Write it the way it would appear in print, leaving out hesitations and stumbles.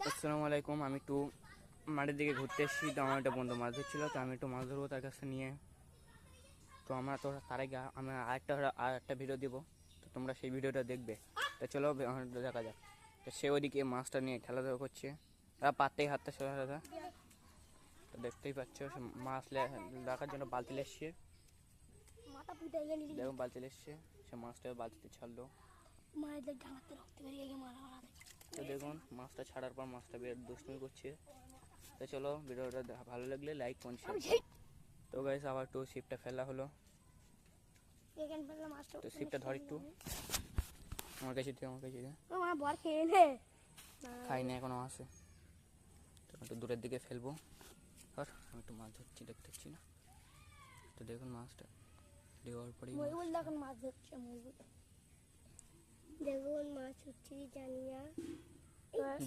আসসালামু আলাইকুম। আমি একটু মাঠের দিকে ঘুরতে এসেছি, তো আমার একটা বন্ধু মাছ ধরছিল, তো আমি একটু মাছ ধরবো তার কাছে নিয়ে। তো আমরা তো তার আগে আমি আরেকটা ভিডিও দিব, তো তোমরা সেই ভিডিওটা দেখবে। তো চলো দেখা যাক। তো সে ওইদিকে মাছটা নিয়ে খেলাধুলা করছে, পাততেই হাতটা সোজা। তো দেখতেই পাচ্ছ সে মাছ রাখার জন্য বালতি এসছে, দেখো বালতি এসছে, সে মাছটা বালতিতে ছাড়লো। তো দেখুন মাছটা ছাড়ার পর মাছটা বেশ দুষ্টুমি করছে। তো চলো ভিডিওটা ভালো লাগলে লাইক করুন, শেয়ার। তো গাইস আবার একটু ছিপটা ফেলা হলো, তো ছিপটা ধর একটু আমার কাছে খাই না এখনো আছে, তো একটু দূরের দিকে ফেলবো। আর আমি একটু মাছ ধরছি, দেখতে পাচ্ছি না। তো দেখুন মাছটা দেওয়ার পরেই মাছ ধরছে, দেখুন মাছ হচ্ছে জানি না।